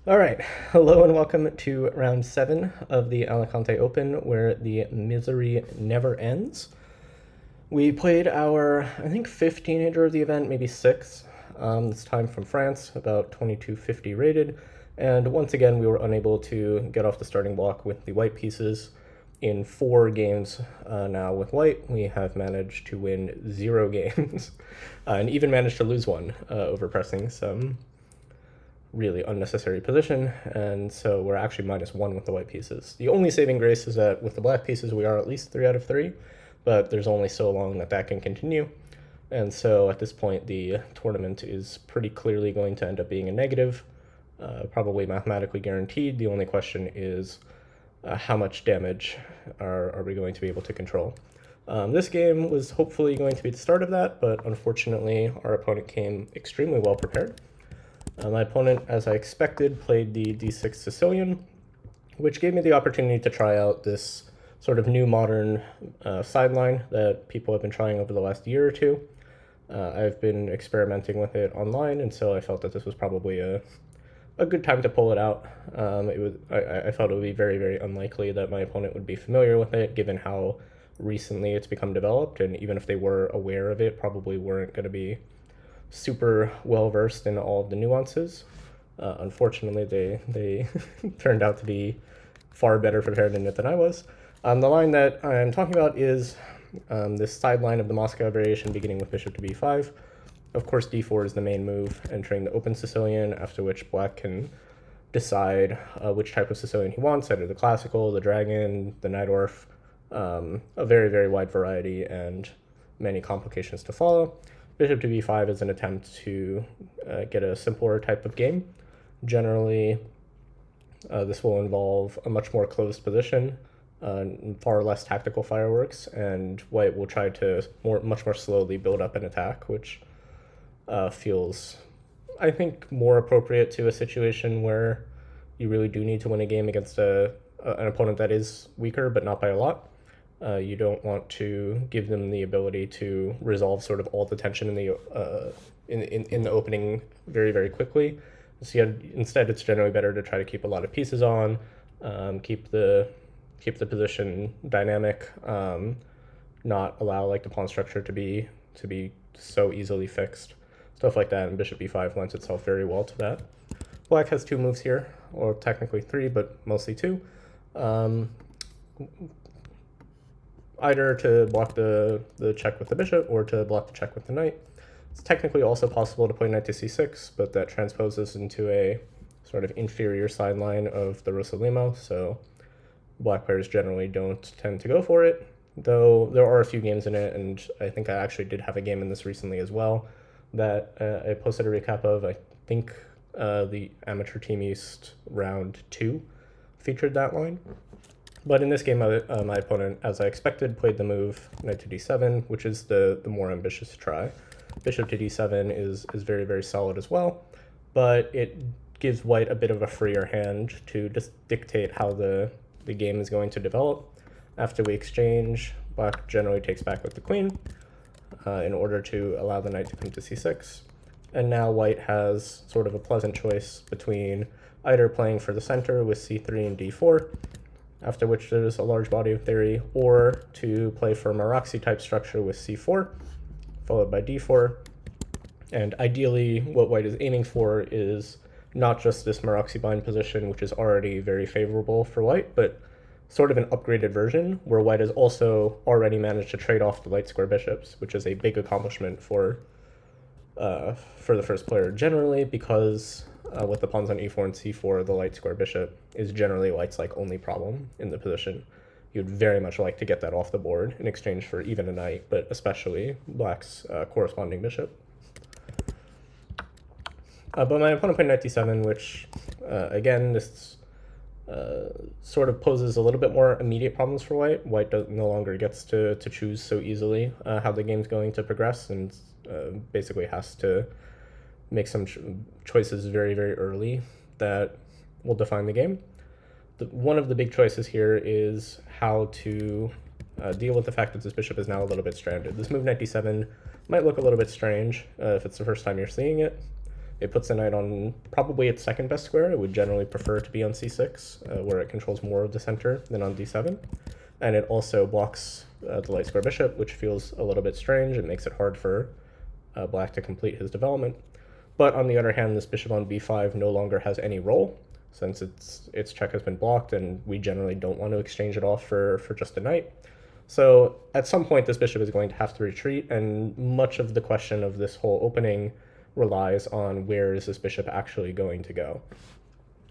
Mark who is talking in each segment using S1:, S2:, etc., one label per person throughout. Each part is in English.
S1: All right, hello and welcome to round 7 of the Alicante Open, where the misery never ends. We played our, I think, fifth teenager of the event, maybe sixth, this time from France, about 2250 rated, and once again we were unable to get off the starting block with the white pieces. In 4 games now with white, we have managed to win 0 games, and even managed to lose one over pressing some really unnecessary position, and so we're actually -1 with the white pieces. The only saving grace is that with the black pieces we are at least 3 out of 3, but there's only so long that that can continue, and so at this point the tournament is pretty clearly going to end up being a negative, probably mathematically guaranteed. The only question is how much damage are we going to be able to control. This game was hopefully going to be the start of that, but unfortunately our opponent came extremely well prepared. My opponent, as I expected, played the d6 Sicilian, which gave me the opportunity to try out this sort of new modern sideline that people have been trying over the last year or two. I've been experimenting with it online, and so I felt that this was probably a good time to pull it out. I felt it would be very, very unlikely that my opponent would be familiar with it, given how recently it's become developed, and even if they were aware of it, probably weren't going to be super well versed in all of the nuances. Unfortunately, they turned out to be far better prepared in it than I was. The line that I'm talking about is this sideline of the Moscow variation beginning with bishop to b5. Of course, d4 is the main move, entering the open Sicilian, after which black can decide which type of Sicilian he wants, either the classical, the dragon, the Najdorf, a very, very wide variety and many complications to follow. Bishop to b5 is an attempt to get a simpler type of game. Generally, this will involve a much more closed position, far less tactical fireworks, and white will try to much more slowly build up an attack, which feels, I think, more appropriate to a situation where you really do need to win a game against an opponent that is weaker, but not by a lot. You don't want to give them the ability to resolve sort of all the tension in the opening very, very quickly. So instead, it's generally better to try to keep a lot of pieces on, keep the position dynamic, not allow like the pawn structure to be so easily fixed, stuff like that. And bishop b5 lends itself very well to that. Black has 2 moves here, or technically 3, but mostly 2. Either to block the check with the bishop or to block the check with the knight. It's technically also possible to play knight to c6, but that transposes into a sort of inferior sideline of the Rosalimo, so black players generally don't tend to go for it, though there are a few games in it, and I think I actually did have a game in this recently as well that I posted a recap of. I think the Amateur Team East round 2 featured that line. But in this game, my opponent, as I expected, played the move knight to d7, which is the more ambitious try. Bishop to d7 is very, very solid as well, but it gives white a bit of a freer hand to just dictate how the game is going to develop. After we exchange, black generally takes back with the queen in order to allow the knight to come to c6. And now white has sort of a pleasant choice between either playing for the center with c3 and d4, after which there's a large body of theory, or to play for a Maroczy type structure with c4, followed by d4. And ideally, what white is aiming for is not just this Maroczy bind position, which is already very favorable for white, but sort of an upgraded version where white has also already managed to trade off the light square bishops, which is a big accomplishment for the first player generally, because with the pawns on e4 and c4, the light square bishop is generally white's like only problem in the position. You'd very much like to get that off the board in exchange for even a knight, but especially black's corresponding bishop. But my opponent played knight d7, which, again, this sort of poses a little bit more immediate problems for white. White no longer gets to choose so easily how the game's going to progress, and basically has to make some choices very, very early that will define the game. One of the big choices here is how to deal with the fact that this bishop is now a little bit stranded. This move knight d7 might look a little bit strange if it's the first time you're seeing it. It puts the knight on probably its second best square. It would generally prefer to be on c6, where it controls more of the center than on d7. And it also blocks the light square bishop, which feels a little bit strange. It makes it hard for black to complete his development. But on the other hand, this bishop on b5 no longer has any role, since its check has been blocked, and we generally don't want to exchange it off for just a knight. So at some point, this bishop is going to have to retreat, and much of the question of this whole opening relies on where is this bishop actually going to go.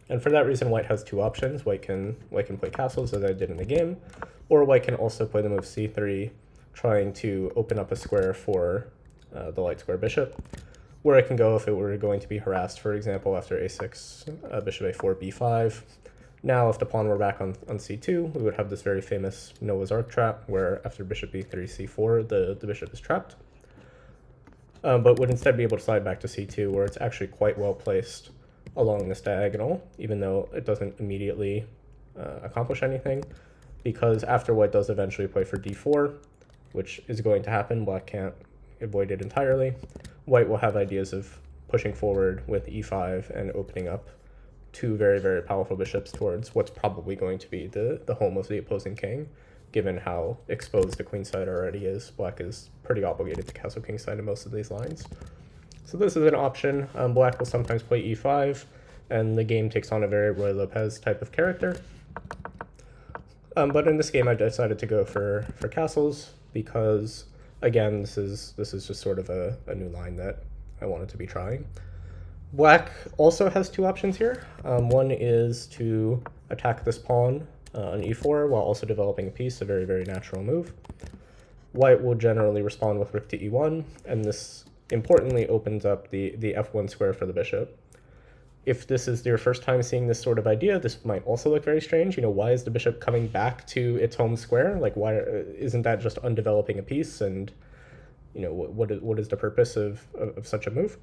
S1: And for that reason, white has two options. White can play castles, as I did in the game, or white can also play the move c3, trying to open up a square for the light square bishop, where it can go if it were going to be harassed, for example, after a6, bishop a4, b5. Now, if the pawn were back on c2, we would have this very famous Noah's Ark trap, where after bishop b3, c4, the bishop is trapped. But would instead be able to slide back to c2, where it's actually quite well placed along this diagonal, even though it doesn't immediately accomplish anything, because after white does eventually play for d4, which is going to happen, black can't avoid it entirely, white will have ideas of pushing forward with e5 and opening up two very, very powerful bishops towards what's probably going to be the home of the opposing king. Given how exposed the queenside already is, black is pretty obligated to castle kingside in most of these lines. So this is an option. Black will sometimes play e5, and the game takes on a very Roy Lopez type of character. But in this game, I decided to go for castles because, again, this is just sort of a new line that I wanted to be trying. Black also has two options here. One is to attack this pawn on e4 while also developing a piece, a very, very natural move. White will generally respond with rook to e1, and this importantly opens up the f1 square for the bishop. If this is your first time seeing this sort of idea, this might also look very strange. Why is the bishop coming back to its home square? Like, why isn't that just undeveloping a piece? And what is the purpose of such a move?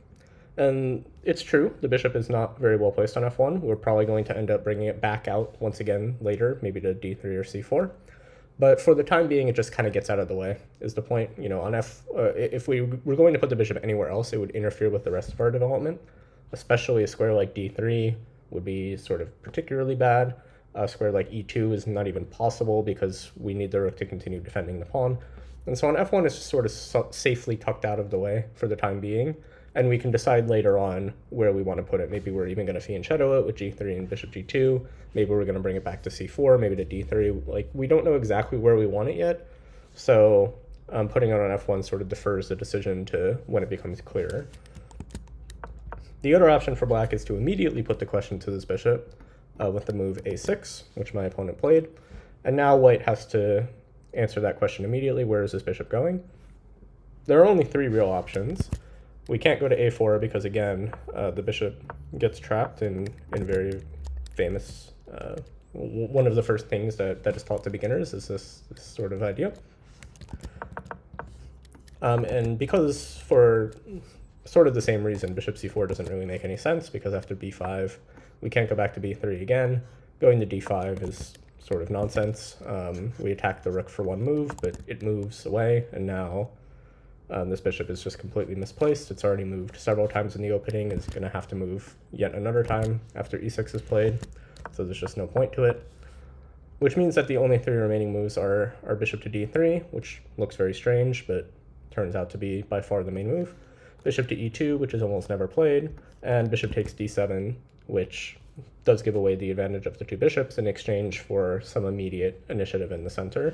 S1: And it's true, the bishop is not very well placed on f1. We're probably going to end up bringing it back out once again later, maybe to d3 or c4. But for the time being, it just kind of gets out of the way, is the point. On if we were going to put the bishop anywhere else, it would interfere with the rest of our development. Especially a square like d3 would be sort of particularly bad. A square like e2 is not even possible because we need the rook to continue defending the pawn. And so on f1, it's just sort of safely tucked out of the way for the time being. And we can decide later on where we want to put it. Maybe we're even going to fianchetto it with g3 and bishop g2. Maybe we're going to bring it back to c4, maybe to d3. Like, we don't know exactly where we want it yet. So putting it on f1 sort of defers the decision to when it becomes clearer. The other option for black is to immediately put the question to this bishop with the move a6, which my opponent played. And now white has to answer that question immediately. Where is this bishop going? There are only three real options. We can't go to a4 because, again, the bishop gets trapped in very famous, one of the first things that is taught to beginners is this sort of idea. And because for sort of the same reason, bishop c4 doesn't really make any sense, because after b5, we can't go back to b3 again. Going to d5 is sort of nonsense. We attack the rook for one move, but it moves away, and now this bishop is just completely misplaced. It's already moved several times in the opening. It's going to have to move yet another time after e6 is played, so there's just no point to it. Which means that the only three remaining moves are bishop to d3, which looks very strange, but turns out to be by far the main move. Bishop to e2, which is almost never played, and bishop takes d7, which does give away the advantage of the two bishops in exchange for some immediate initiative in the center.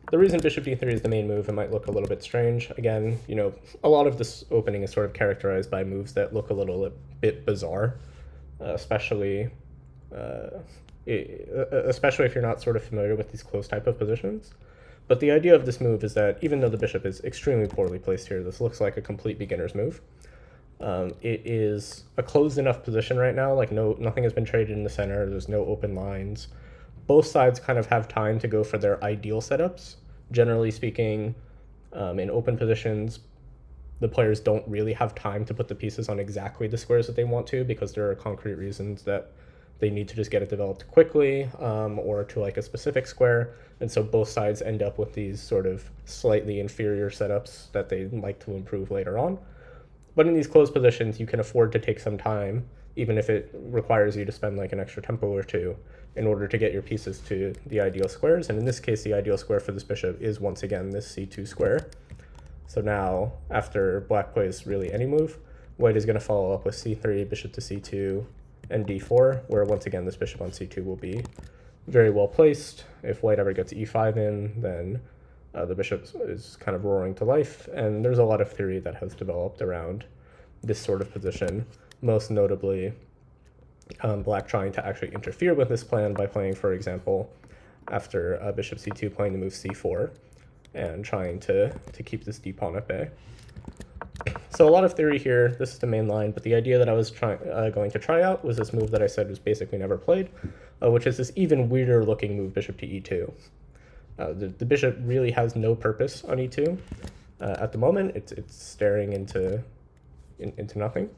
S1: The reason bishop d3 is the main move, it might look a little bit strange. Again, a lot of this opening is sort of characterized by moves that look a little bit bizarre, especially if you're not sort of familiar with these close type of positions. But the idea of this move is that even though the bishop is extremely poorly placed here, this looks like a complete beginner's move. It is a closed enough position right now, like nothing has been traded in the center, there's no open lines. Both sides kind of have time to go for their ideal setups. Generally speaking, in open positions, the players don't really have time to put the pieces on exactly the squares that they want to, because there are concrete reasons that they need to just get it developed quickly, or to like a specific square. And so both sides end up with these sort of slightly inferior setups that they like to improve later on. But in these closed positions, you can afford to take some time, even if it requires you to spend like an extra tempo or two in order to get your pieces to the ideal squares. And in this case, the ideal square for this bishop is once again this c2 square. So now, after black plays really any move, white is going to follow up with c3, bishop to c2, and d4, where once again this bishop on c2 will be very well placed. If white ever gets e5 in, then the bishop is kind of roaring to life, and there's a lot of theory that has developed around this sort of position, most notably black trying to actually interfere with this plan by playing, for example, after bishop c2, playing the move c4, and trying to keep this d-pawn at bay. So a lot of theory here. This is the main line, but the idea that I was going to try out was this move that I said was basically never played, which is this even weirder looking move, bishop to e2. The bishop really has no purpose on e2 at the moment. It's staring into nothing,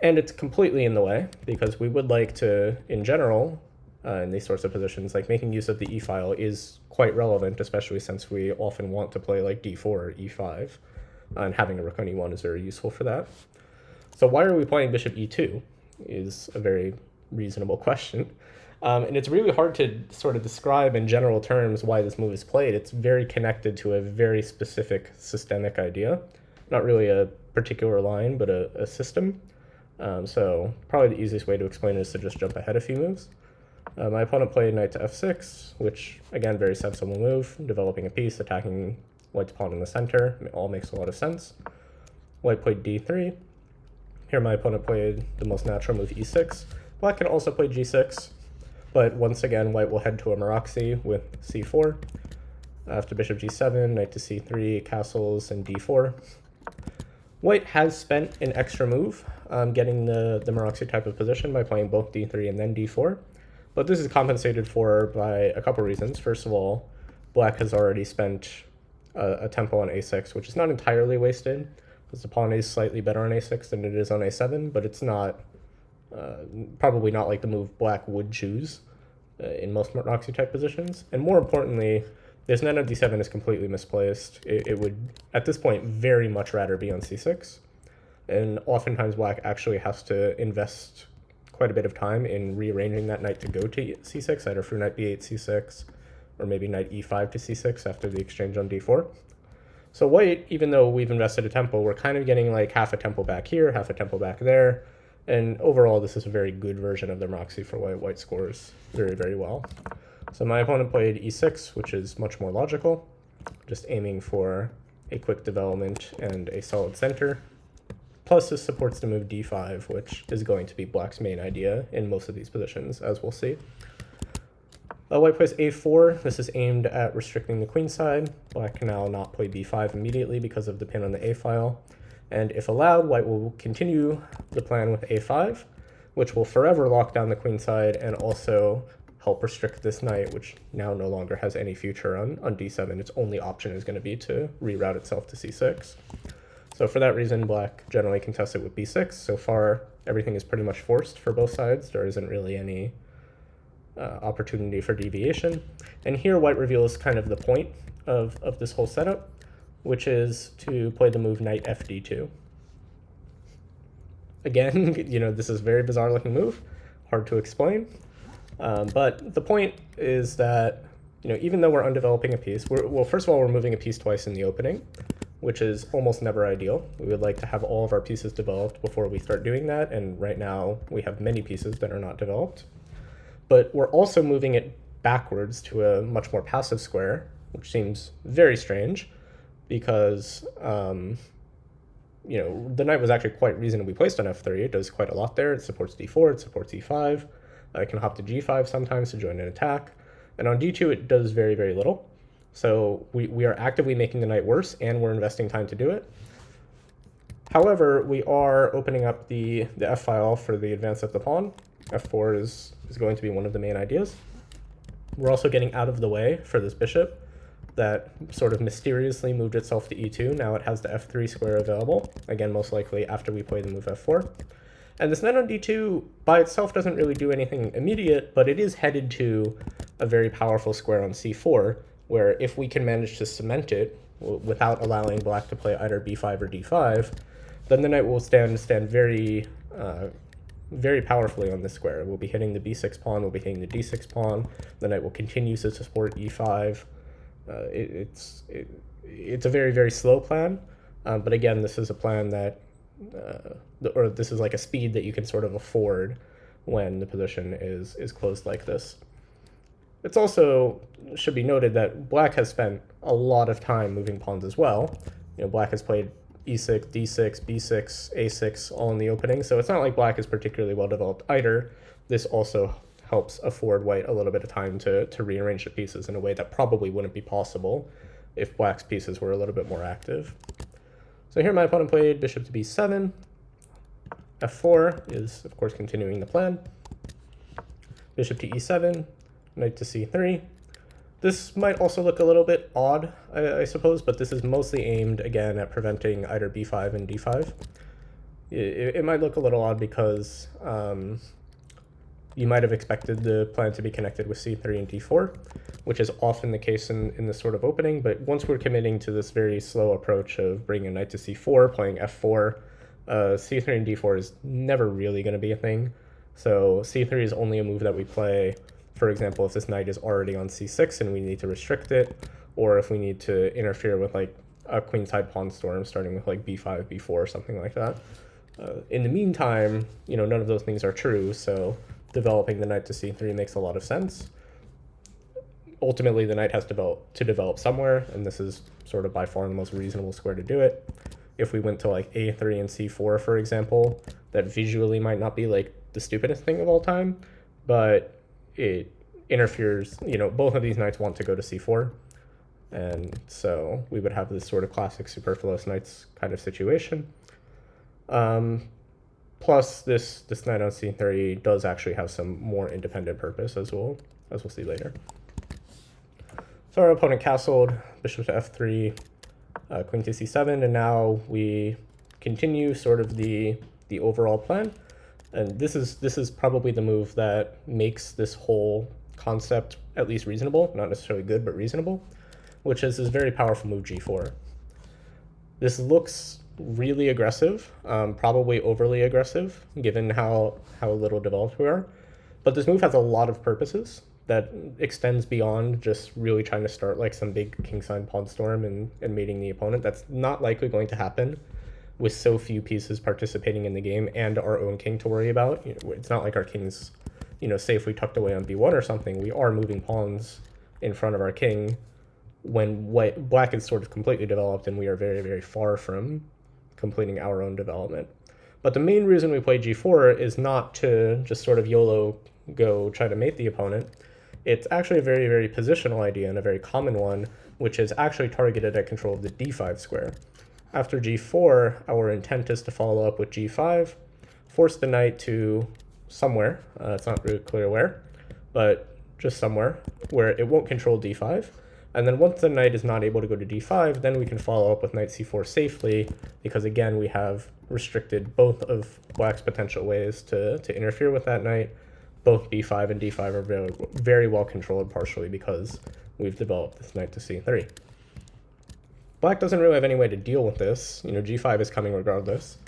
S1: and it's completely in the way because we would like to, in general, in these sorts of positions, like making use of the e-file is quite relevant, especially since we often want to play like d4 or e5, and having a rook on e1 is very useful for that. So why are we playing bishop e2 is a very reasonable question. And it's really hard to sort of describe in general terms why this move is played. It's very connected to a very specific systemic idea, not really a particular line, but a system. So probably the easiest way to explain it is to just jump ahead a few moves. My opponent played knight to f6, which, again, very sensible move, developing a piece, attacking white's pawn in the center. It all makes a lot of sense. White played d3. Here my opponent played the most natural move, e6. Black can also play g6, but once again, white will head to a Maroczy with c4. After bishop g7, knight to c3, castles, and d4. White has spent an extra move getting the Maroczy type of position by playing both d3 and then d4. But this is compensated for by a couple reasons. First of all, black has already spent a tempo on a6, which is not entirely wasted, because the pawn is slightly better on a6 than it is on a7, but it's not, probably not like the move black would choose in most Maroczy type positions. And more importantly, this knight on d7 is completely misplaced. It would, at this point, very much rather be on c6. And oftentimes black actually has to invest quite a bit of time in rearranging that knight to go to c6, either through knight b8, c6, or maybe knight e5 to c6 after the exchange on d4. So white, even though we've invested a tempo, we're kind of getting like half a tempo back here, half a tempo back there. And overall, this is a very good version of the Maroczy for white. White scores very, very well. So my opponent played e6, which is much more logical, just aiming for a quick development and a solid center. Plus, this supports the move d5, which is going to be black's main idea in most of these positions, as we'll see. White plays a4. This is aimed at restricting the queen side. Black can now not play b5 immediately because of the pin on the a-file. And if allowed, white will continue the plan with a5, which will forever lock down the queen side and also help restrict this knight, which now no longer has any future on d7. Its only option is going to be to reroute itself to c6. So for that reason, black generally contests it with b6. So far, everything is pretty much forced for both sides. There isn't really any opportunity for deviation. And here white reveals kind of the point of this whole setup, which is to play the move knight fd2. Again, this is a very bizarre looking move, hard to explain. But the point is that, even though we're undeveloping a piece, well, first of all, we're moving a piece twice in the opening, which is almost never ideal. We would like to have all of our pieces developed before we start doing that, and right now we have many pieces that are not developed. But we're also moving it backwards to a much more passive square, which seems very strange because, the knight was actually quite reasonably placed on f3. It does quite a lot there. It supports d4, it supports e5. It can hop to g5 sometimes to join an attack. And on d2, it does very, very little. So we are actively making the knight worse, and we're investing time to do it. However, we are opening up the f-file for the advance of the pawn. f4 is going to be one of the main ideas. We're also getting out of the way for this bishop that sort of mysteriously moved itself to e2. Now it has the f3 square available, again, most likely after we play the move f4. And this knight on d2 by itself doesn't really do anything immediate, but it is headed to a very powerful square on c4, where if we can manage to cement it without allowing black to play either b5 or d5, then the knight will stand very very powerfully on this square. We'll be hitting the b6 pawn, we'll be hitting the d6 pawn, the knight will continue to support e5. It's a very, very slow plan, but again, this is a plan that, or this is like a speed that you can sort of afford when the position is closed like this. It's also should be noted that black has spent a lot of time moving pawns as well. Black has played e6, d6, b6, a6 all in the opening, so it's not like black is particularly well developed either. This also helps afford white a little bit of time to rearrange the pieces in a way that probably wouldn't be possible if black's pieces were a little bit more active. So here my opponent played bishop to b7. f4 is, of course, continuing the plan. Bishop to e7, knight to c3. This might also look a little bit odd, I suppose, but this is mostly aimed, again, at preventing either b5 and d5. It might look a little odd because you might have expected the plan to be connected with c3 and d4, which is often the case in this sort of opening, but once we're committing to this very slow approach of bringing a knight to c4, playing f4, c3 and d4 is never really going to be a thing. So c3 is only a move that we play, for example, if this knight is already on c6 and we need to restrict it, or if we need to interfere with like a queenside pawn storm, starting with like b5, b4, or something like that. In the meantime, none of those things are true, so developing the knight to c3 makes a lot of sense. Ultimately, the knight has to develop somewhere, and this is sort of by far the most reasonable square to do it. If we went to like a3 and c4, for example, that visually might not be like the stupidest thing of all time, but it interferes, both of these knights want to go to c4, and so we would have this sort of classic superfluous knights kind of situation. Plus, this knight on c3 does actually have some more independent purpose, as we'll see later. So our opponent castled, bishop to f3, queen to c7, and now we continue sort of the overall plan. And this is probably the move that makes this whole concept at least reasonable, not necessarily good, but reasonable, which is this very powerful move g4. This looks really aggressive, probably overly aggressive, given how little developed we are. But this move has a lot of purposes that extends beyond just really trying to start like some big kingside pawn storm and mating the opponent. That's not likely going to happen with so few pieces participating in the game and our own king to worry about. It's not like our king's, safely tucked away on b1 or something. We are moving pawns in front of our king when black is sort of completely developed and we are very, very far from completing our own development. But the main reason we play g4 is not to just sort of YOLO go try to mate the opponent. It's actually a very, very positional idea and a very common one, which is actually targeted at control of the d5 square. After g4, our intent is to follow up with g5, force the knight to somewhere, it's not really clear where, but just somewhere where it won't control d5. And then once the knight is not able to go to d5, then we can follow up with knight c4 safely, because again, we have restricted both of black's potential ways to interfere with that knight. Both b5 and d5 are very, very well controlled, partially because we've developed this knight to c3. Black doesn't really have any way to deal with this. G5 is coming regardless.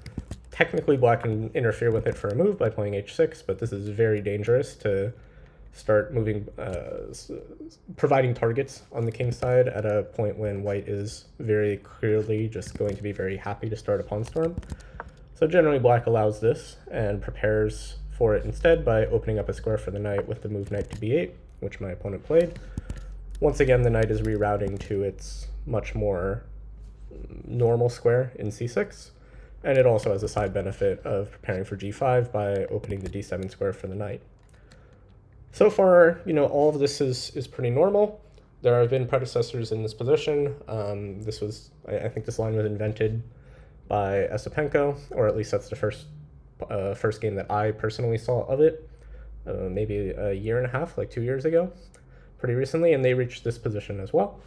S1: Technically, black can interfere with it for a move by playing h6, but this is very dangerous to start moving, providing targets on the king side at a point when white is very clearly just going to be very happy to start a pawn storm. So generally, black allows this and prepares for it instead by opening up a square for the knight with the move knight to b8, which my opponent played. Once again, the knight is rerouting to its much more normal square in c6, and it also has a side benefit of preparing for g5 by opening the d7 square for the knight. So far, all of this is pretty normal. There have been predecessors in this position. I think this line was invented by Esipenko, or at least that's the first game that I personally saw of it, maybe a year and a half, like 2 years ago, pretty recently, and they reached this position as well.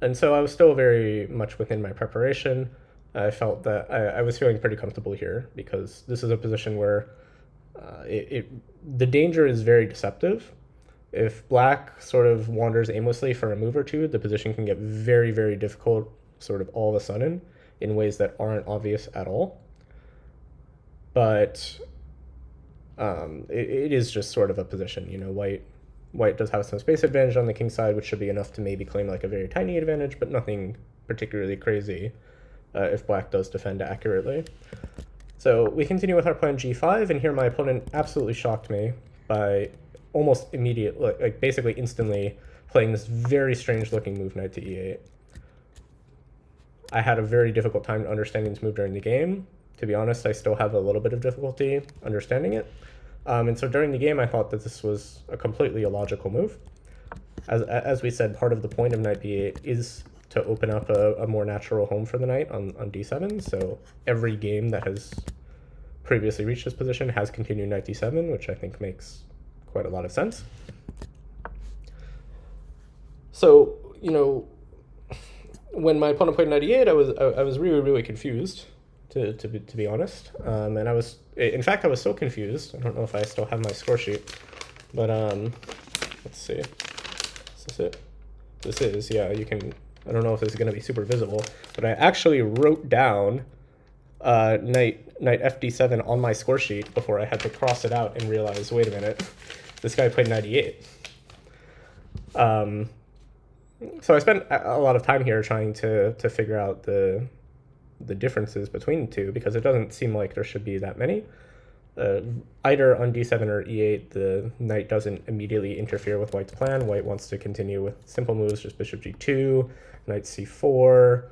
S1: And so I was still very much within my preparation. I felt that I was feeling pretty comfortable here because this is a position where the danger is very deceptive. If black sort of wanders aimlessly for a move or two, the position can get very, very difficult sort of all of a sudden. in ways that aren't obvious at all. But it is just sort of a position. White does have some space advantage on the king side, which should be enough to maybe claim like a very tiny advantage, but nothing particularly crazy if black does defend accurately. So we continue with our plan g5, and here my opponent absolutely shocked me by almost immediately, like basically instantly, playing this very strange looking move, knight to e8. I had a very difficult time understanding this move during the game. To be honest, I still have a little bit of difficulty understanding it. And so during the game, I thought that this was a completely illogical move. As we said, part of the point of knight b8 is to open up a more natural home for the knight on d7. So every game that has previously reached this position has continued knight d7, which I think makes quite a lot of sense. So, when my opponent played knight e8, I was really, really confused, to be honest. And I was so confused. I don't know if I still have my score sheet, but let's see. Is this it? This is, yeah. I don't know if this is going to be super visible, but I actually wrote down knight fd7 on my score sheet before I had to cross it out and realize, wait a minute, this guy played knight e8. So I spent a lot of time here trying to figure out the differences between the two, because it doesn't seem like there should be that many. Either on d7 or e8, the knight doesn't immediately interfere with white's plan. White wants to continue with simple moves, just bishop g2, knight c4,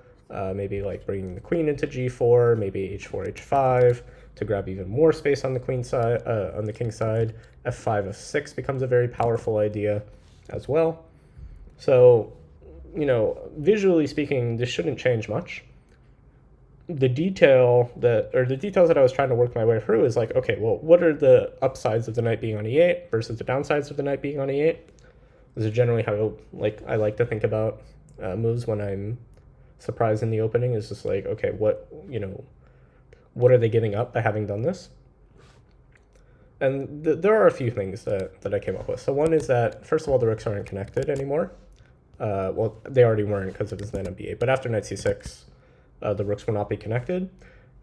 S1: maybe like bringing the queen into g4, maybe h4, h5 to grab even more space on the queen side, on the king side. f5, f6 becomes a very powerful idea as well. So, visually speaking, this shouldn't change much. The details that I was trying to work my way through is like, okay, well, what are the upsides of the knight being on e8 versus the downsides of the knight being on e8? This is generally how I like to think about moves when I'm surprised in the opening. Is just like, okay, what are they giving up by having done this? And there are a few things that I came up with. So one is that, first of all, the rooks aren't connected anymore. Well, they already weren't because of his knight on b8, but after knight c6, the rooks will not be connected.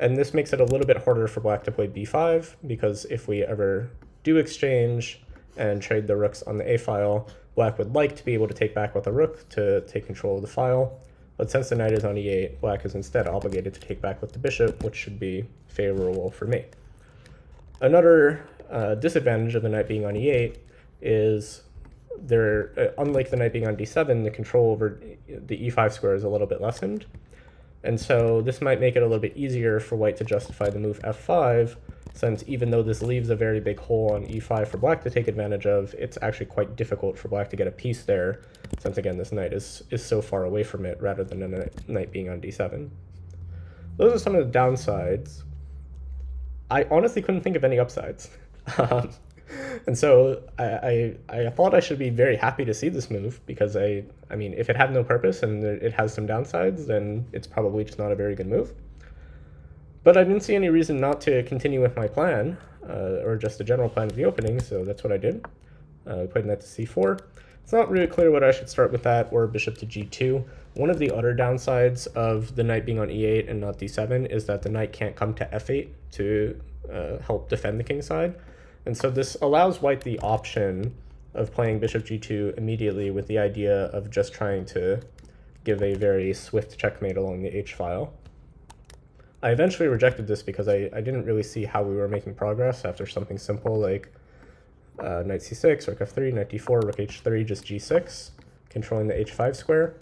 S1: And this makes it a little bit harder for black to play b5, because if we ever do exchange and trade the rooks on the a file, black would like to be able to take back with a rook to take control of the file. But since the knight is on e8, black is instead obligated to take back with the bishop, which should be favorable for me. Another disadvantage of the knight being on e8 is unlike the knight being on d7, the control over the e5 square is a little bit lessened. And so this might make it a little bit easier for white to justify the move f5, since even though this leaves a very big hole on e5 for black to take advantage of, it's actually quite difficult for black to get a piece there, since again this knight is so far away from it rather than a knight being on d7. Those are some of the downsides. I honestly couldn't think of any upsides. And so I thought I should be very happy to see this move, because I mean, if it had no purpose and it has some downsides, then it's probably just not a very good move. But I didn't see any reason not to continue with my plan, or just the general plan of the opening, so that's what I did. We played knight to c4. It's not really clear whether I should start with that or bishop to g2. One of the other downsides of the knight being on e8 and not d7 is that the knight can't come to f8 to help defend the king side. And so this allows white the option of playing bishop g2 immediately, with the idea of just trying to give a very swift checkmate along the h file. I eventually rejected this because I didn't really see how we were making progress after something simple like knight c6, rook f3, knight d4, rook h3, just g6, controlling the h5 square.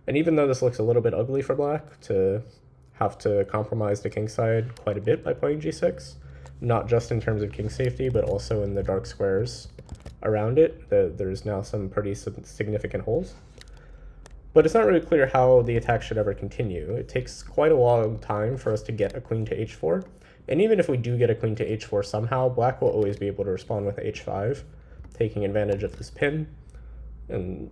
S1: And even though this looks a little bit ugly for black to have to compromise the king side quite a bit by playing g6, not just in terms of king safety, but also in the dark squares around it, there's now some pretty significant holes. But it's not really clear how the attack should ever continue. It takes quite a long time for us to get a queen to h4, and even if we do get a queen to h4 somehow, black will always be able to respond with h5, taking advantage of this pin, and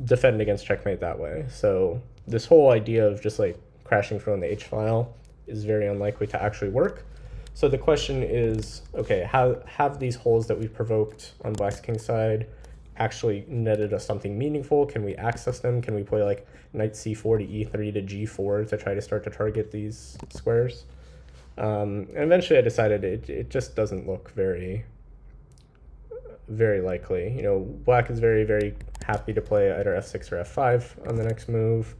S1: defend against checkmate that way. So this whole idea of just like crashing through on the h file is very unlikely to actually work. So the question is, okay, have these holes that we've provoked on black's king side actually netted us something meaningful? Can we access them? Can we play like knight c4 to e3 to g4 to try to start to target these squares? And eventually I decided it just doesn't look very likely. You know, black is very, very happy to play either f6 or f5 on the next move.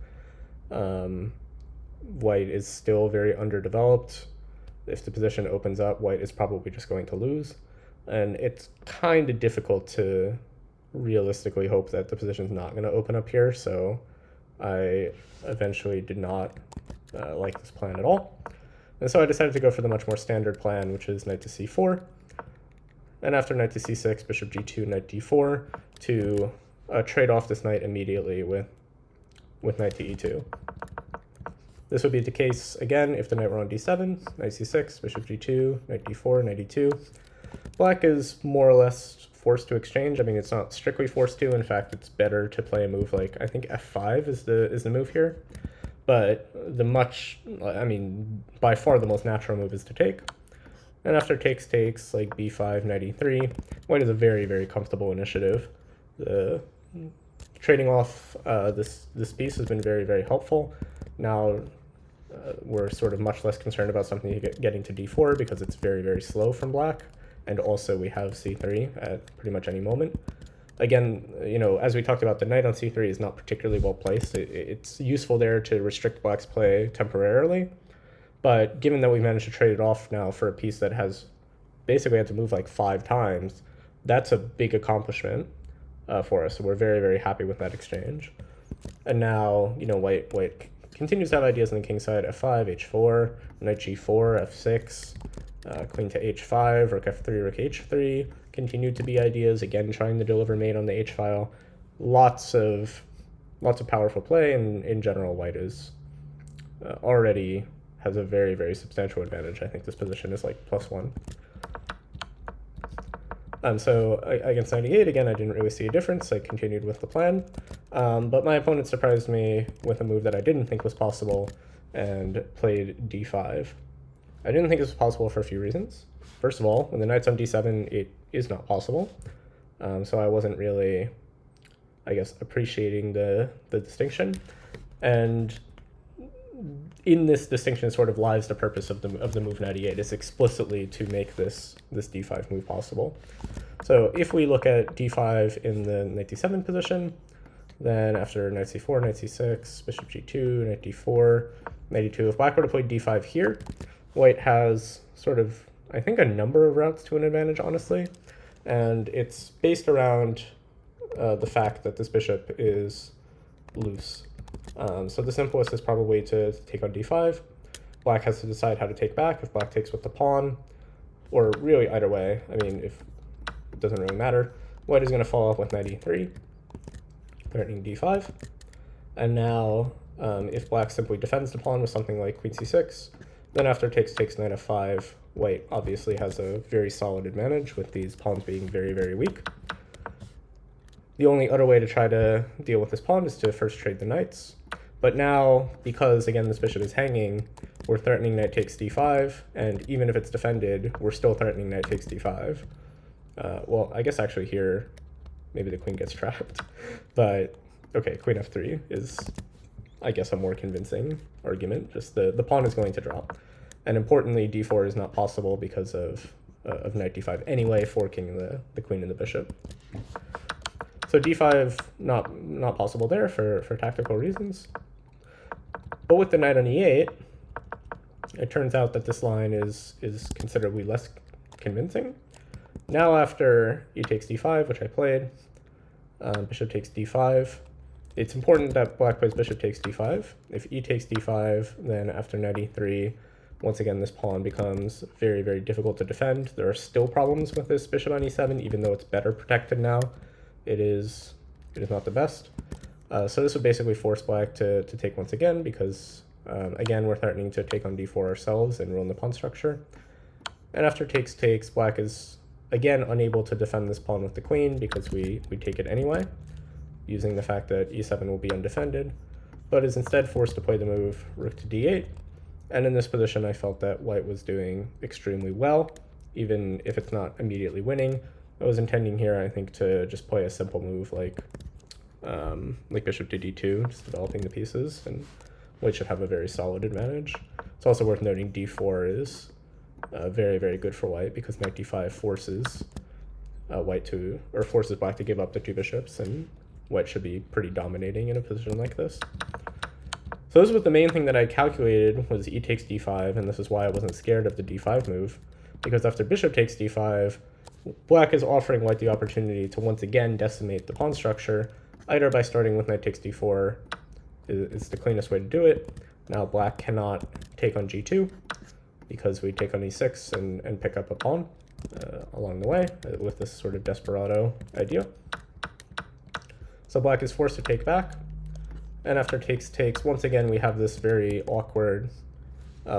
S1: White is still very underdeveloped. If the position opens up, white is probably just going to lose. And it's kind of difficult to realistically hope that the position is not going to open up here. So I eventually did not like this plan at all. And so I decided to go for the much more standard plan, which is knight to c4. And after knight to c6, bishop g2, knight d4, to trade off this knight immediately with knight to e2. This would be the case, again, if the knight were on d7, knight c6, bishop g2, knight d4, knight e2. Black is more or less forced to exchange. I mean, it's not strictly forced to. In fact, it's better to play a move like, I think f5 is the move here. But by far the most natural move is to take. And after takes, like b5, knight e3, white is a very, very comfortable initiative. The trading off this piece has been very, very helpful. Now we're sort of much less concerned about something getting to d4 because it's very, very slow from black. And also we have c3 at pretty much any moment. Again, you know, as we talked about, the knight on c3 is not particularly well placed. It's useful there to restrict black's play temporarily. But given that we managed to trade it off now for a piece that has basically had to move like 5 times, that's a big accomplishment for us. So we're very, very happy with that exchange. And now, you know, white continues to have ideas on the king side, f5, h4, knight g4, f6, queen to h5, rook f3, rook h3, continue to be ideas, again trying to deliver mate on the h file. Lots of powerful play, and in general white is already has a very, very substantial advantage. I think this position is like +1. So against 98, again, I didn't really see a difference. I continued with the plan, but my opponent surprised me with a move that I didn't think was possible and played d5. I didn't think this was possible for a few reasons. First of all, when the knight's on d7, it is not possible. So I wasn't really, I guess, appreciating the distinction. And in this distinction sort of lies the purpose of the move knight e8, is explicitly to make this d5 move possible. So if we look at d5 in the knight d7 position, then after knight c4, knight c6, bishop g2, knight d4, knight e2, if black were to play d5 here, white has sort of, I think, a number of routes to an advantage, honestly. And it's based around the fact that this bishop is loose. So the simplest is probably to take on d5. Black has to decide how to take back. If black takes with the pawn, or really either way, I mean, if it doesn't really matter, white is going to follow up with knight e3, threatening d5. And now, if black simply defends the pawn with something like queen c6, then after takes knight f5, white obviously has a very solid advantage with these pawns being very, very weak. The only other way to try to deal with this pawn is to first trade the knights. But now, because, again, this bishop is hanging, we're threatening knight takes d5, and even if it's defended, we're still threatening knight takes d5. Well, I guess actually here, maybe the queen gets trapped. But, okay, queen f3 is, I guess, a more convincing argument. Just the pawn is going to drop. And importantly, d4 is not possible because of knight d5 anyway, forking the queen and the bishop. So d5 not possible there for tactical reasons. But with the knight on e8, it turns out that this line is considerably less convincing. Now after e takes d5, which I played, bishop takes d5, it's important that black plays bishop takes d5. If e takes d5, then after knight e3, once again, this pawn becomes very, very difficult to defend. There are still problems with this bishop on e7, even though it's better protected now. It is not the best. So this would basically force black to take once again, because, again, we're threatening to take on d4 ourselves and ruin the pawn structure. And after takes, black is, again, unable to defend this pawn with the queen because we take it anyway, using the fact that e7 will be undefended, but is instead forced to play the move rook to d8. And in this position, I felt that white was doing extremely well, even if it's not immediately winning. I was intending here, I think, to just play a simple move like bishop to d2, just developing the pieces, and white should have a very solid advantage. It's also worth noting d4 is very, very good for white because knight d5 forces forces black to give up the two bishops, and white should be pretty dominating in a position like this. So this was the main thing that I calculated, was e takes d5, and this is why I wasn't scared of the d5 move, because after bishop takes d5, black is offering white the opportunity to once again decimate the pawn structure, either by starting with knight takes d4 is the cleanest way to do it. Now black cannot take on g2, because we take on e6 and pick up a pawn along the way with this sort of desperado idea. So black is forced to take back. And after takes, once again, we have this very awkward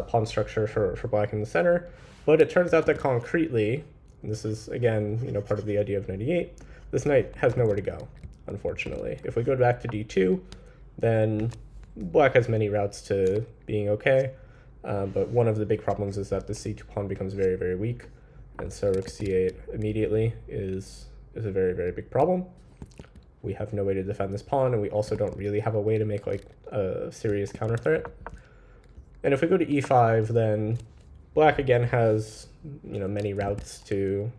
S1: pawn structure for black in the center. But it turns out that concretely, and this is, again, part of the idea of knight e8, this knight has nowhere to go, unfortunately. If we go back to d2, then black has many routes to being okay. But one of the big problems is that the c2 pawn becomes very, very weak. And so rook c8 immediately is a very, very big problem. We have no way to defend this pawn, and we also don't really have a way to make like a serious counter threat. And if we go to e5, then black again has many routes to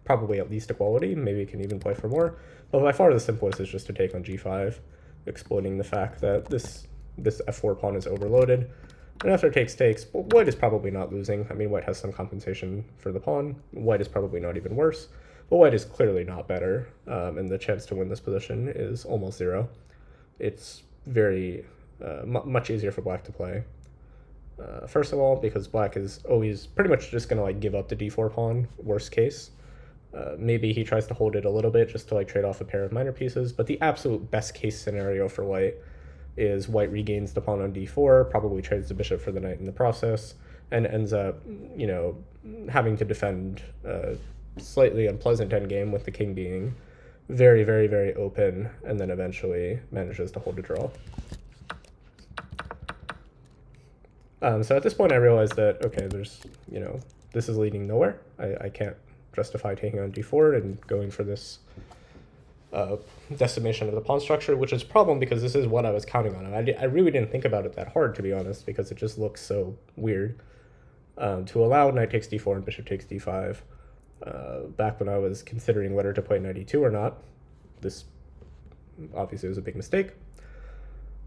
S1: probably at least equality. Maybe it can even play for more. But by far the simplest is just to take on g5, exploiting the fact that this f4 pawn is overloaded. And after takes, white is probably not losing. I mean, white has some compensation for the pawn. White is probably not even worse. But white is clearly not better, and the chance to win this position is almost zero. It's very much easier for black to play. First of all, because black is always pretty much just going to give up the d4 pawn, worst case. Maybe he tries to hold it a little bit just to trade off a pair of minor pieces, but the absolute best case scenario for white is white regains the pawn on d4, probably trades the bishop for the knight in the process, and ends up, having to defend slightly unpleasant endgame with the king being very, very, very open, and then eventually manages to hold a draw. So at this point I realized that, okay, there's, this is leading nowhere. I can't justify taking on d4 and going for this decimation of the pawn structure, which is a problem because this is what I was counting on. I really didn't think about it that hard, to be honest, because it just looks so weird to allow knight takes d4 and bishop takes d5. Back when I was considering whether to play knight e2 or not. This obviously was a big mistake.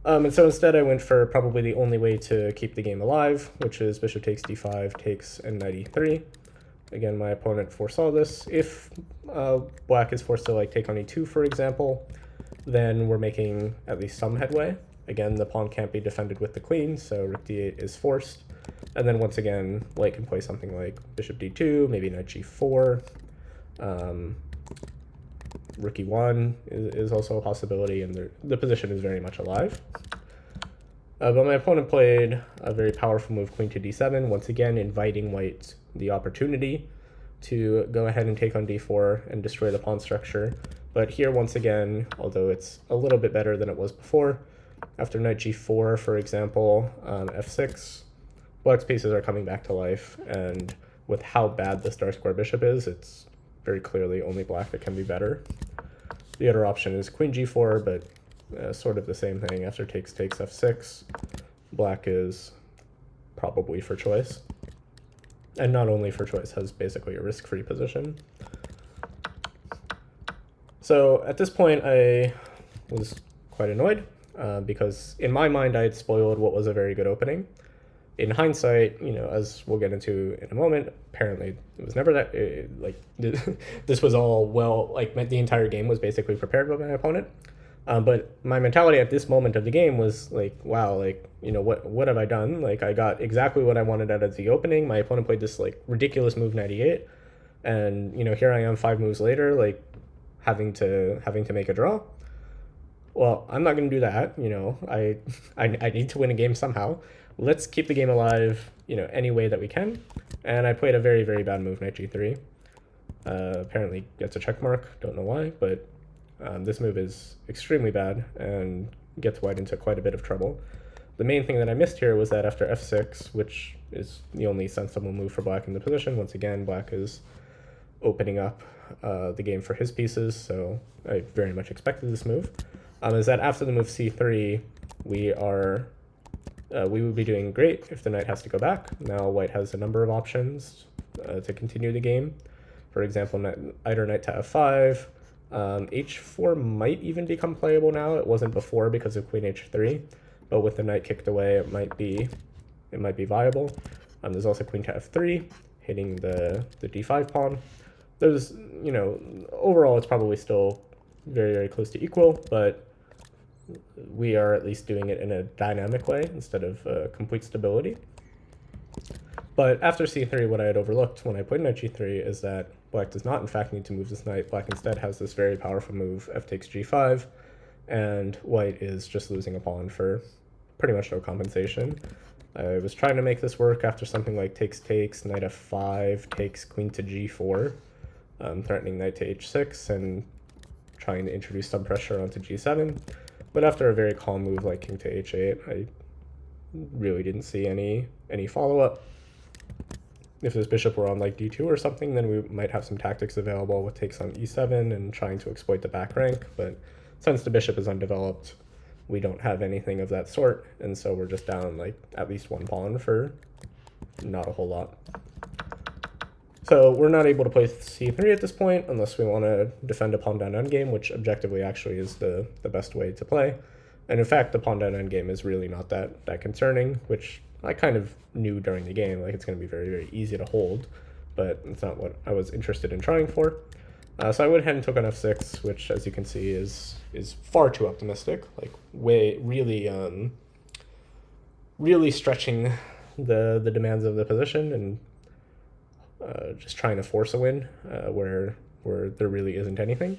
S1: And so instead I went for probably the only way to keep the game alive, which is bishop takes d5, takes, and knight e3. Again, my opponent foresaw this. If black is forced to take on e2, for example, then we're making at least some headway. Again, the pawn can't be defended with the queen, so rook d8 is forced. And then once again, white can play something like bishop d2, maybe knight g4. Rook e1 is also a possibility, and the position is very much alive. But my opponent played a very powerful move, queen to d7, once again inviting white the opportunity to go ahead and take on d4 and destroy the pawn structure. But here, once again, although it's a little bit better than it was before, after knight g4, for example, f6, black's pieces are coming back to life, and with how bad the star square bishop is, it's very clearly only black that can be better. The other option is queen g4, but sort of the same thing. After takes f6, black is probably for choice. And not only for choice, has basically a risk-free position. So at this point, I was quite annoyed because in my mind, I had spoiled what was a very good opening. In hindsight, as we'll get into in a moment, apparently it was never that, this was all the entire game was basically prepared by my opponent. But my mentality at this moment of the game was wow, what have I done? I got exactly what I wanted out of the opening. My opponent played this ridiculous move, knight e8, and here I am 5 moves later, having to make a draw. Well, I'm not going to do that. I need to win a game somehow. Let's keep the game alive, any way that we can. And I played a very, very bad move, knight g3. Apparently gets a check mark. Don't know why, but this move is extremely bad and gets white into quite a bit of trouble. The main thing that I missed here was that after f6, which is the only sensible move for black in the position, once again, black is opening up the game for his pieces, so I very much expected this move. Is that after the move c3, we would be doing great if the knight has to go back. Now white has a number of options to continue the game. For example, either knight to f5. H4 might even become playable now. It wasn't before because of queen h3, but with the knight kicked away, it might be viable. There's also queen to f3, hitting the d5 pawn. There's, overall it's probably still very, very close to equal, but we are at least doing it in a dynamic way instead of complete stability. But after c3, what I had overlooked when I played knight g3 is that black does not in fact need to move this knight. Black instead has this very powerful move, f takes g5, and white is just losing a pawn for pretty much no compensation. I was trying to make this work after something like takes, knight f5, takes queen to g4, threatening knight to h6, and trying to introduce some pressure onto g7. But after a very calm move like king to h8, I really didn't see any follow-up. If this bishop were on like d2 or something, then we might have some tactics available with takes on e7 and trying to exploit the back rank, but since the bishop is undeveloped, we don't have anything of that sort, and so we're just down like at least one pawn for not a whole lot. So we're not able to play c3 at this point unless we want to defend a pawn down endgame, which objectively actually is the best way to play. And in fact, the pawn down endgame is really not that concerning, which I kind of knew during the game, like it's going to be very, very easy to hold, but it's not what I was interested in trying for. So I went ahead and took on f6, which, as you can see, is far too optimistic, like really stretching the demands of the position and just trying to force a win where there really isn't anything.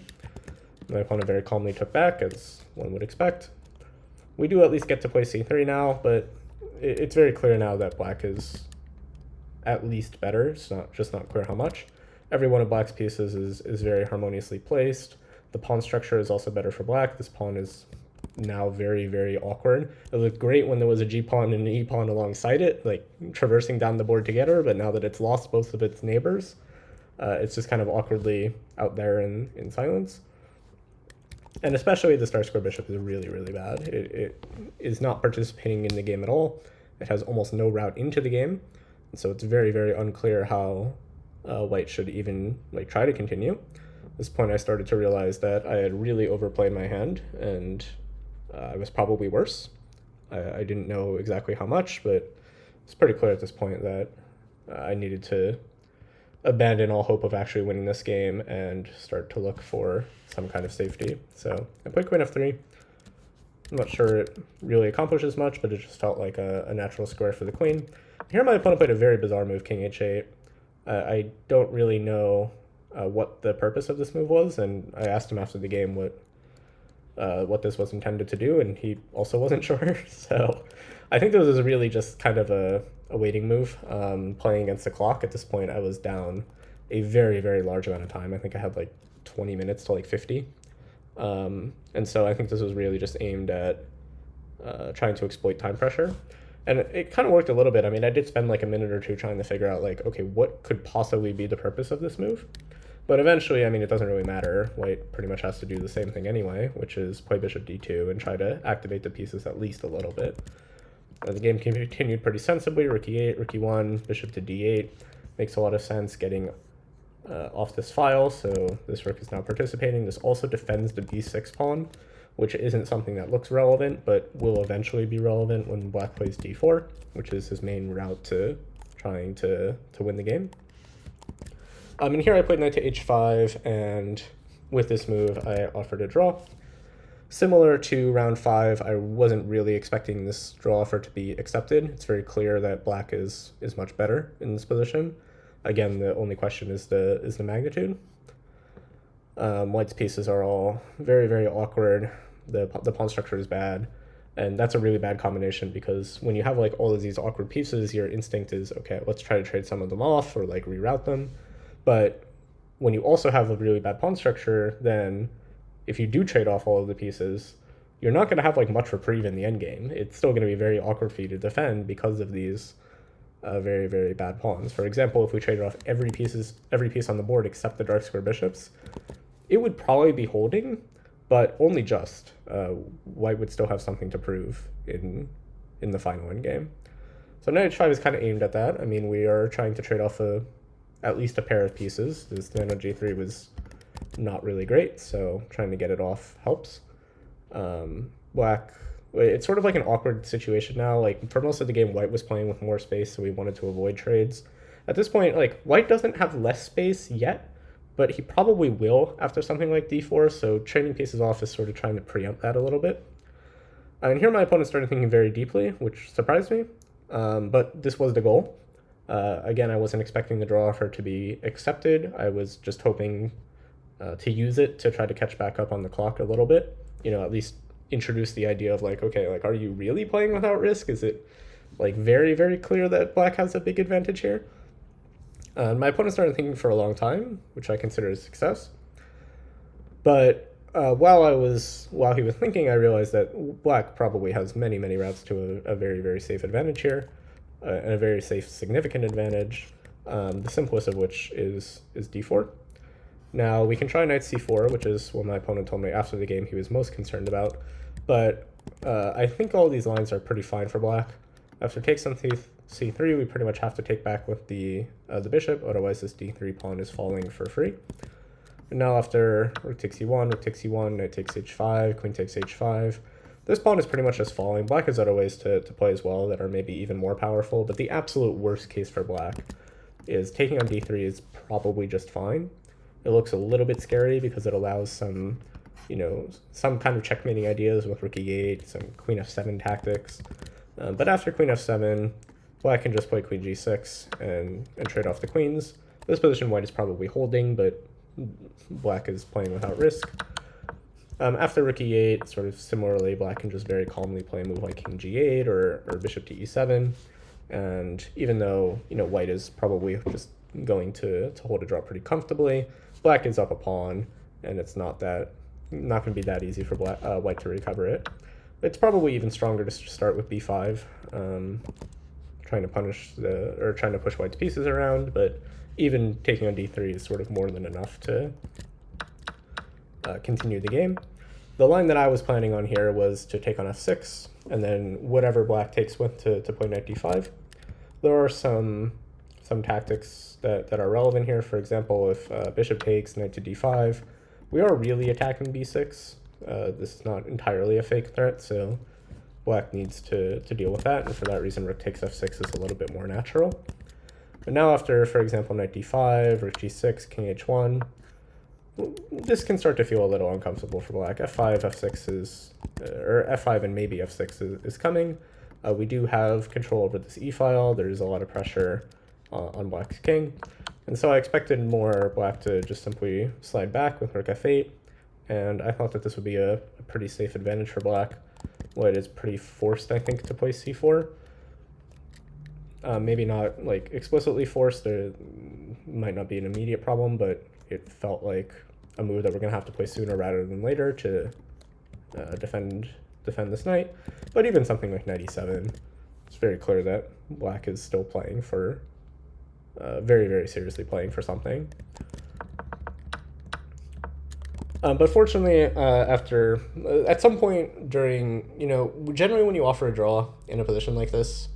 S1: My opponent very calmly took back, as one would expect. We do at least get to play c3 now, but it's very clear now that black is at least better. It's just not clear how much. Every one of black's pieces is very harmoniously placed. The pawn structure is also better for black. This pawn is now very, very awkward. It looked great when there was a g-pawn and an e-pawn alongside it, like traversing down the board together, but now that it's lost both of its neighbors, it's just kind of awkwardly out there in silence. And especially the star square bishop is really, really bad. It is not participating in the game at all. It has almost no route into the game, and so it's very, very unclear how white should even try to continue. At this point I started to realize that I had really overplayed my hand, and I was probably worse. I didn't know exactly how much, but it's pretty clear at this point that I needed to abandon all hope of actually winning this game and start to look for some kind of safety. So I played queen f3. I'm not sure it really accomplishes much, but it just felt like a natural square for the queen. Here my opponent played a very bizarre move, king h8. I don't really know what the purpose of this move was, and I asked him after the game what this was intended to do, and he also wasn't sure. So I think this was really just kind of a waiting move, playing against the clock. At this point, I was down a very, very large amount of time. I think I had like 20 minutes to like 50. And so I think this was really just aimed at trying to exploit time pressure. And it kind of worked a little bit. I mean, I did spend like a minute or two trying to figure out like, okay, what could possibly be the purpose of this move? But eventually, I mean, it doesn't really matter. White pretty much has to do the same thing anyway, which is play bishop d2 and try to activate the pieces at least a little bit. The game continued pretty sensibly. Rook e8, rook e1, bishop to d8. Makes a lot of sense getting off this file, so this rook is now participating. This also defends the b6 pawn, which isn't something that looks relevant, but will eventually be relevant when black plays d4, which is his main route to trying to win the game. And here I played knight to h5, and with this move, I offered a draw. Similar to round 5, I wasn't really expecting this draw offer to be accepted. It's very clear that black is much better in this position. Again, the only question is the magnitude. White's pieces are all very, very awkward. The pawn structure is bad, and that's a really bad combination because when you have like all of these awkward pieces, your instinct is, okay, let's try to trade some of them off or like reroute them. But when you also have a really bad pawn structure, then if you do trade off all of the pieces, you're not going to have like much reprieve in the endgame. It's still going to be very awkward for you to defend because of these very, very bad pawns. For example, if we traded off every piece on the board except the dark square bishops, it would probably be holding, but only just. White would still have something to prove in the final endgame. So knight h5 is kind of aimed at that. I mean, we are trying to trade off at least a pair of pieces. This knight on g3 was not really great, so trying to get it off helps. Black, it's sort of like an awkward situation now. Like, for most of the game, white was playing with more space, so we wanted to avoid trades. At this point, like, white doesn't have less space yet, but he probably will after something like d4, so trading pieces off is sort of trying to preempt that a little bit. And here my opponent started thinking very deeply, which surprised me, but this was the goal. Again, I wasn't expecting the draw offer to be accepted. I was just hoping to use it to try to catch back up on the clock a little bit, at least introduce the idea of like, okay, like, are you really playing without risk? Is it like very, very clear that black has a big advantage here? My opponent started thinking for a long time, which I consider a success. But while he was thinking, I realized that black probably has many, many routes to a very, very safe advantage here, and a very safe, significant advantage, the simplest of which is d4. Now, we can try knight c4, which is what my opponent told me after the game he was most concerned about, but I think all these lines are pretty fine for black. After takes on c3, we pretty much have to take back with the bishop, otherwise this d3 pawn is falling for free. And now after rook takes e1, knight takes h5, queen takes h5, this pawn is pretty much just falling. Black has other ways to play as well that are maybe even more powerful, but the absolute worst case for black is taking on d3 is probably just fine. It looks a little bit scary because it allows some kind of checkmating ideas with rook e8, some queen f7 tactics. But after queen f7, black can just play queen g6 and trade off the queens. This position white is probably holding, but black is playing without risk. After rook e8, sort of similarly, black can just very calmly play a move like king g8 or bishop to e7. And even though white is probably just going to hold a draw pretty comfortably, black is up a pawn, and it's not going to be that easy for white to recover it. It's probably even stronger to start with b5, trying to push white's pieces around, but even taking on d3 is sort of more than enough to continue the game. The line that I was planning on here was to take on f6, and then whatever black takes with to play knight d5. There are some tactics that are relevant here. For example, if bishop takes, knight to d5, we are really attacking b6. This is not entirely a fake threat, so black needs to deal with that, and for that reason rook takes f6 is a little bit more natural. But now after, for example, knight d5, rook g6, king h1, this can start to feel a little uncomfortable for black. f5, f6 or f5 and maybe f6 is coming. We do have control over this e-file. There's a lot of pressure on black's king. And so I expected more black to just simply slide back with rook f8. And I thought that this would be a pretty safe advantage for black. White is pretty forced, I think, to play c4. Maybe not like explicitly forced. There might not be an immediate problem, but it felt like a move that we're going to have to play sooner rather than later to defend this knight. But even something like knight e7, it's very clear that black is still playing for, very, very seriously playing for something. But fortunately, at some point during, generally when you offer a draw in a position like this,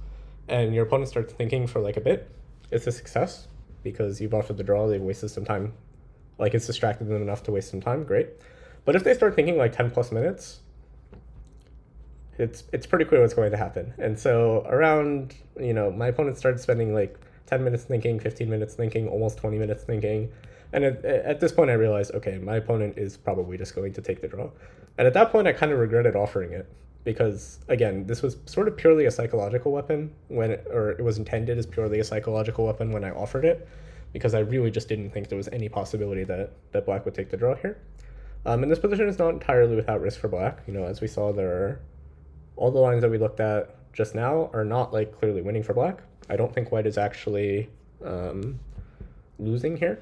S1: and your opponent starts thinking for like a bit, it's a success because you've offered the draw, they've wasted some time. Like, it's distracted them enough to waste some time, great. But if they start thinking like 10 plus minutes, it's pretty clear what's going to happen. And so around, my opponent started spending like 10 minutes thinking, 15 minutes thinking, almost 20 minutes thinking. And at this point I realized, okay, my opponent is probably just going to take the draw. And at that point I kind of regretted offering it because, again, this was sort of purely a psychological weapon or it was intended as purely a psychological weapon when I offered it, because I really just didn't think there was any possibility that black would take the draw here. And this position is not entirely without risk for black. As we saw, all the lines that we looked at just now are not like clearly winning for black. I don't think white is actually losing here.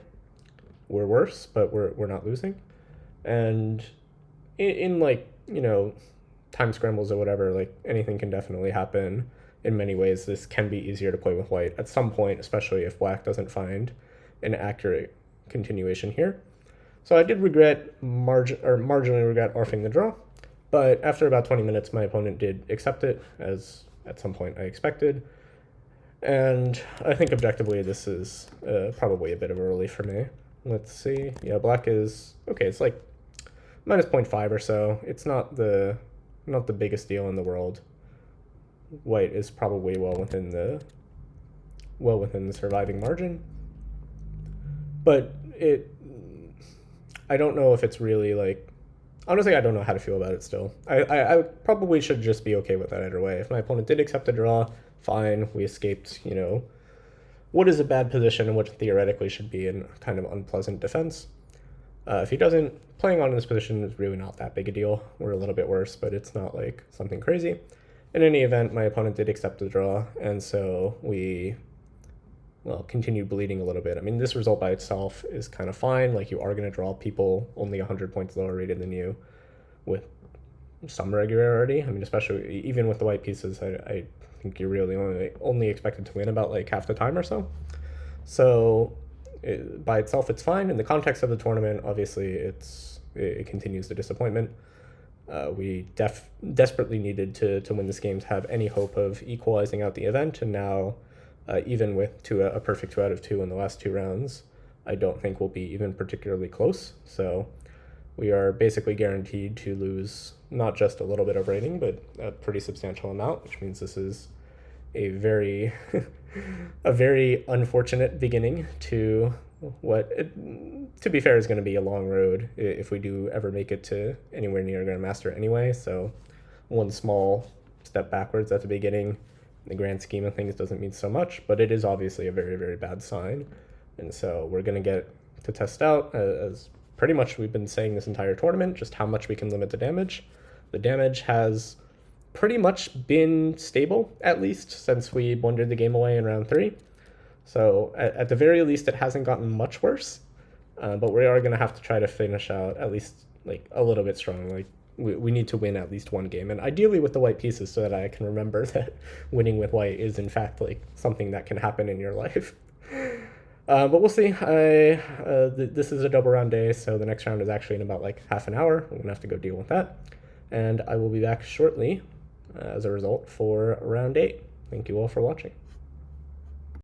S1: We're worse, but we're not losing. And in like, time scrambles or whatever, like anything can definitely happen. in many ways, this can be easier to play with white at some point, especially if black doesn't find an accurate continuation here. So I did marginally regret orphing the draw, but after about 20 minutes, my opponent did accept it, as at some point I expected. And I think objectively, this is probably a bit of a relief for me. Let's see. Yeah, black is okay. It's like minus 0.5 or so. It's not the biggest deal in the world. White is probably well within the surviving margin, but I don't know if it's really like, honestly, I don't know how to feel about it still. I probably should just be okay with that either way. If my opponent did accept the draw, fine, we escaped, what is a bad position and what theoretically should be in kind of unpleasant defense. If he doesn't, playing on in this position is really not that big a deal. We're a little bit worse, but it's not like something crazy. In any event, my opponent did accept the draw, and so we, continued bleeding a little bit. I mean, this result by itself is kind of fine. Like, you are going to draw people only 100 points lower rated than you with some regularity. I mean, especially even with the white pieces, I think you're really only expected to win about like half the time or so. So by itself, it's fine. In the context of the tournament, obviously, it continues the disappointment. We desperately needed to win this game to have any hope of equalizing out the event, and now even with a perfect 2 out of 2 in the last 2 rounds, I don't think we'll be even particularly close. So we are basically guaranteed to lose not just a little bit of rating, but a pretty substantial amount, which means this is a very a very unfortunate beginning to what, to be fair, is going to be a long road if we do ever make it to anywhere near Grandmaster anyway. So one small step backwards at the beginning, in the grand scheme of things, doesn't mean so much, but it is obviously a very, very bad sign. And so we're going to get to test out, as pretty much we've been saying this entire tournament, just how much we can limit the damage. The damage has pretty much been stable, at least, since we blundered the game away in round 3. So at the very least, it hasn't gotten much worse, but we are going to have to try to finish out at least like a little bit strong. Like we need to win at least one game, and ideally with the white pieces, so that I can remember that winning with white is in fact like something that can happen in your life. But we'll see. This is a double round day, so the next round is actually in about like half an hour. I'm gonna have to go deal with that, and I will be back shortly as a result for round 8. Thank you all for watching.